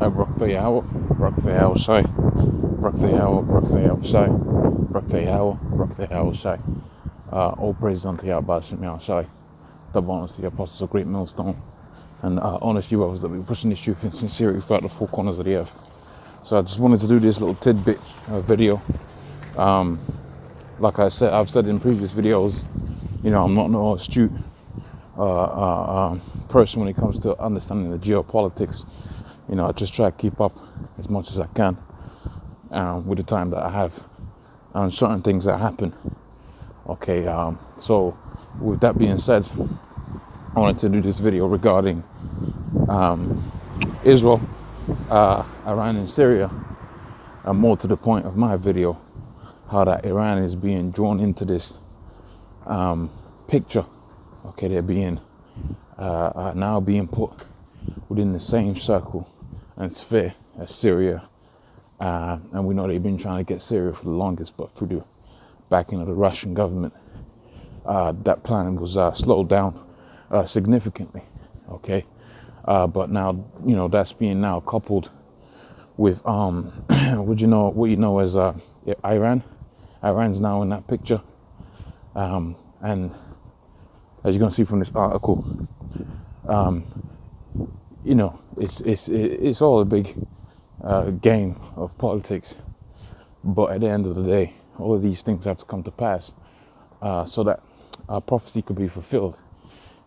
Ruktheyawa, Ruktheyawa Shai, Ruktheyawa, Ruktheyawa Shai, Ruktheyawa, Ruktheyawa Shai. All praise unto Yahweh Shem Shai. Double honors to the apostles of GreatMillStone, and honest you others that be pushing this truth in sincerity throughout the four corners of the earth. So I just wanted to do this little tidbit video. Like I said, I've said in previous videos, you know, I'm not no astute person when it comes to understanding the geopolitics. You know, I just try to keep up as much as I can with the time that I have and certain things that happen. Okay, so with that being said, I wanted to do this video regarding Israel, Iran and Syria, and more to the point of my video, how that Iran is being drawn into this picture. Okay, they're being now being put within the same circle and sphere as Syria, and we know they've been trying to get Syria for the longest, but through the backing of the Russian government, that plan was slowed down significantly. Okay, but now, you know, that's being now coupled with what you know as Iran. Iran's now in that picture, and as you're gonna see from this article, you know, it's all a big game of politics. But at the end of the day, all of these things have to come to pass so that prophecy could be fulfilled.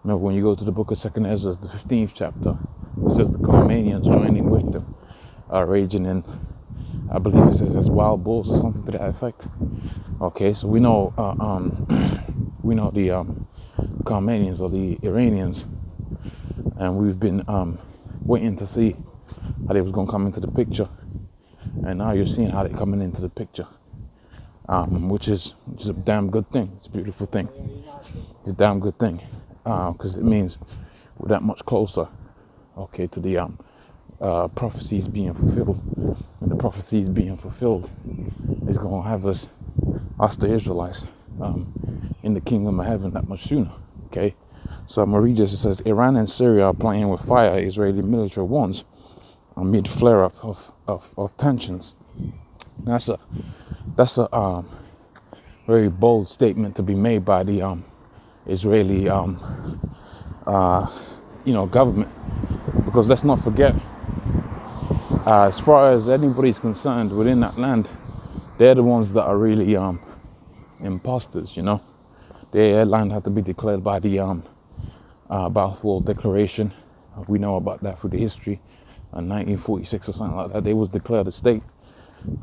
Remember, when you go to the book of 2nd Ezra, the 15th chapter, it says the Carmanians joining with them, raging in, I believe it says, as wild bulls or something to that effect. Okay, so we know the Carmanians or the Iranians, and we've been waiting to see how they was going to come into the picture, and now you're seeing how they're coming into the picture, which is a damn good thing. It's a beautiful thing. It's a damn good thing, because it means we're that much closer, okay, to the prophecies being fulfilled. And the prophecies being fulfilled is going to have us the Israelites, in the kingdom of heaven that much sooner. Okay, so I'm gonna read this. It says, Iran and Syria are playing with fire, Israeli military warns, amid flare-up of tensions. That's a very bold statement to be made by the Israeli government, because let's not forget, as far as anybody's concerned within that land, they're the ones that are really imposters. You know, their land had to be declared by the Balfour Declaration. We know about that through the history. 1946 or something like that, they was declared a state.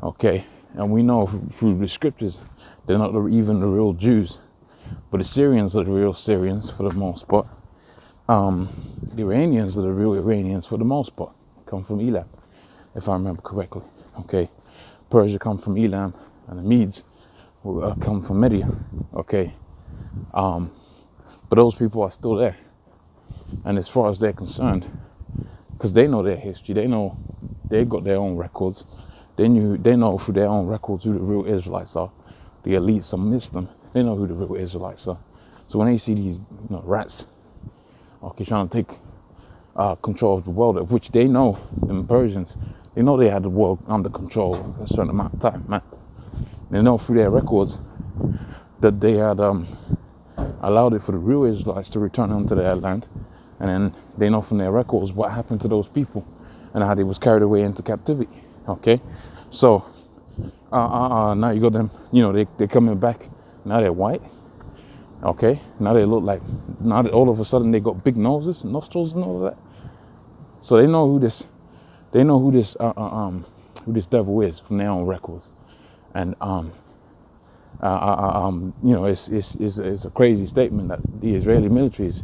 Okay, and we know through the scriptures they're not even the real Jews, but the Syrians are the real Syrians for the most part. The Iranians are the real Iranians for the most part. Come from Elam, if I remember correctly. Okay, Persia come from Elam, and the Medes will come from Media. Okay, but those people are still there, and as far as they're concerned, because they know their history, they got their own records. They know through their own records who the real Israelites are. The elites amidst them, they know who the real Israelites are. So when they see these rats, okay, trying to take control of the world, of which they know, the Persians, they know they had the world under control a certain amount of time, man. They know through their records that they had allowed it for the real Israelites to return onto their land, and then they know from their records what happened to those people and how they was carried away into captivity. Okay, so now you got them, they're coming back. Now they're white. Okay, now they look like, now that all of a sudden they got big noses, nostrils, and all of that. So they know who this devil is from their own records, and it's a crazy statement that the Israeli military is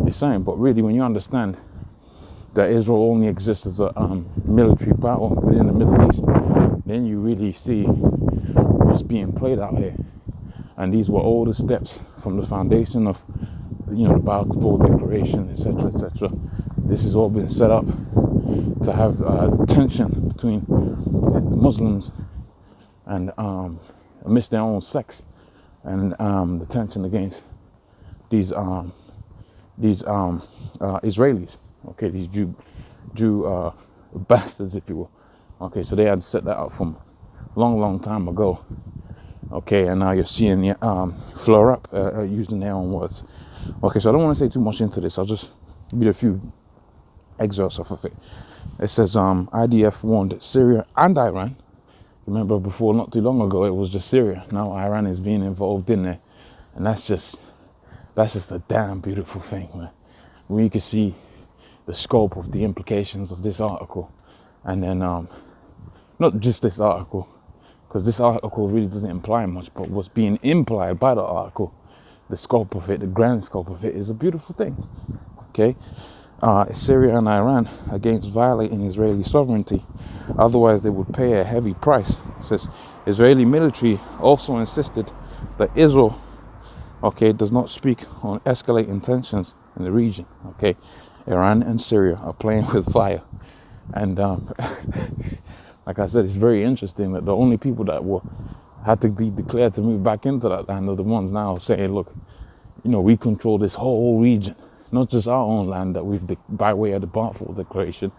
saying. But really, when you understand that Israel only exists as a military power within the Middle East, then you really see what's being played out here. And these were all the steps from the foundation of, the Balfour Declaration, etc., etc. This has all been set up to have tension between the Muslims and amidst their own sects, and the tension against these Israelis. Okay, these Jew bastards, if you will. Okay, so they had set that up from long time ago. Okay, and now you're seeing the flare up using their own words. Okay, so I don't want to say too much into this. I'll just give you a few excerpts off of it. It says IDF warned Syria and Iran. Remember before, not too long ago, it was just Syria. Now Iran is being involved in there, and that's just a damn beautiful thing, man. When you can see the scope of the implications of this article, and then not just this article, because this article really doesn't imply much, but what's being implied by the article, the scope of it, the grand scope of it, is a beautiful thing. Okay, Syria and Iran against violating Israeli sovereignty, otherwise they would pay a heavy price. It says Israeli military also insisted that Israel, okay, does not speak on escalating tensions in the region. Okay, Iran and Syria are playing with fire, and like I said, it's very interesting that the only people that had to be declared to move back into that land are the ones now saying, look, we control this whole region, not just our own land that we've by way of the Balfour Declaration,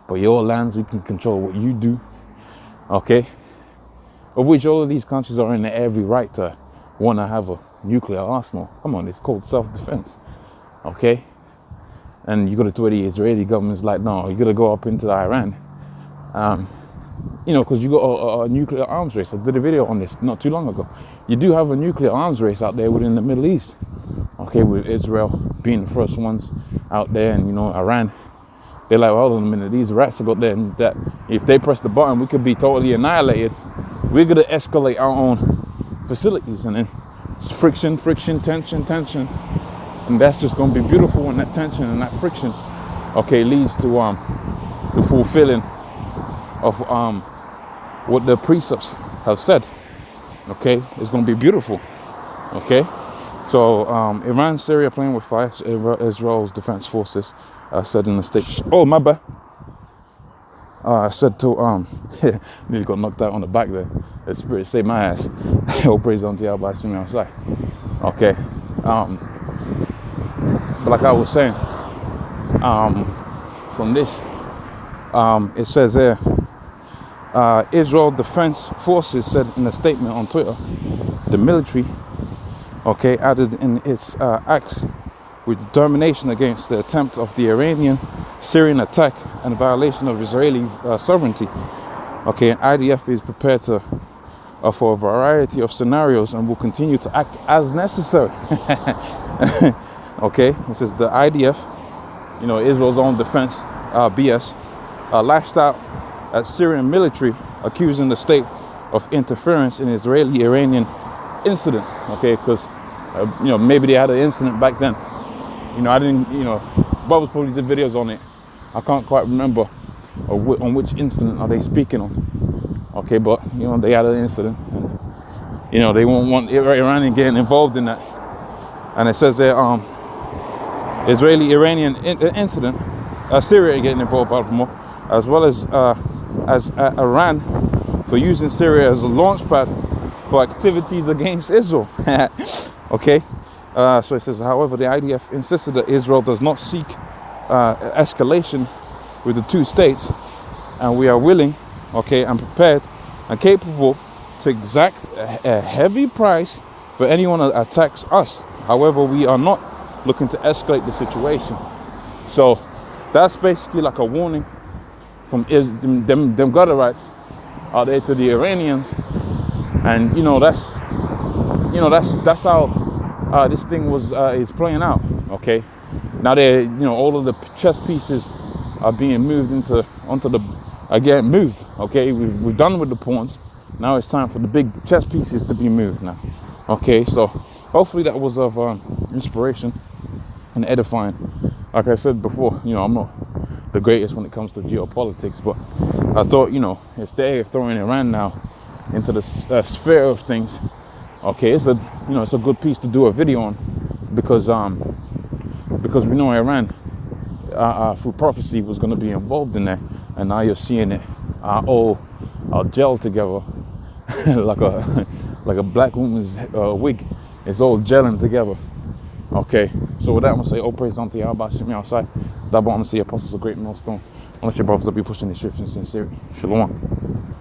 but your lands, we can control what you do. Okay, of which all of these countries are in every right to want to have a nuclear arsenal. Come on, it's called self-defense. Okay, and you got to where the Israeli government's like, no, you got to go up into Iran, because you got a nuclear arms race. I did a video on this not too long ago. You do have a nuclear arms race out there within the Middle East. Okay, with Israel being the first ones out there, and Iran. They're like, hold on a minute, these rats have got there, and that if they press the button, we could be totally annihilated. We're gonna escalate our own facilities, and then it's friction, tension, and that's just gonna be beautiful when that tension and that friction, okay, leads to the fulfilling of what the precepts have said. Okay, it's gonna be beautiful. Okay, so Iran, Syria playing with fire. Israel's defense forces said in the state. Oh, my bad. Said to nearly got knocked out on the back there. The spirit saved my ass. All praise unto Yahweh by swimming outside. Okay, but like I was saying, from this, it says there, Israel Defense Forces said in a statement on Twitter, the military, okay, added in its acts with determination against the attempt of the Iranian-Syrian attack and violation of Israeli sovereignty. Okay, and IDF is prepared to for a variety of scenarios and will continue to act as necessary. Okay, it says the IDF, Israel's own defense, BS, lashed out at Syrian military, accusing the state of interference in Israeli-Iranian incident. Okay, because maybe they had an incident back then. I didn't, Bubbles probably did videos on it. I can't quite remember on which incident are they speaking on. Okay, but they had an incident, and they won't want Iranian getting involved in that. And it says there, Israeli-Iranian incident, Syria getting involved, more, as well as Iran for using Syria as a launch pad for activities against Israel. Okay, so it says, however, the IDF insisted that Israel does not seek escalation with the two states, and we are willing, okay, and prepared and capable to exact a heavy price for anyone that attacks us. However, we are not looking to escalate the situation. So that's basically like a warning from them gutter-rights out there to the Iranians, and that's how this thing is playing out. Okay, now they all of the chess pieces are being moved moved. Okay, we've done with the pawns. Now it's time for the big chess pieces to be moved now. Okay, so hopefully that was of inspiration and edifying. Like I said before, I'm not the greatest when it comes to geopolitics, but I thought, if they're throwing Iran now into the sphere of things, okay, it's a good piece to do a video on, because we know Iran through prophecy was going to be involved in that, and now you're seeing it all gel together like a black woman's wig. It's all gelling together. Okay, so with that, I'm going to say, all praise unto Yahweh, Shem outside. That want to see apostles of Great Millstone. Unless your brothers will be pushing this truth in sincerity. Shalom.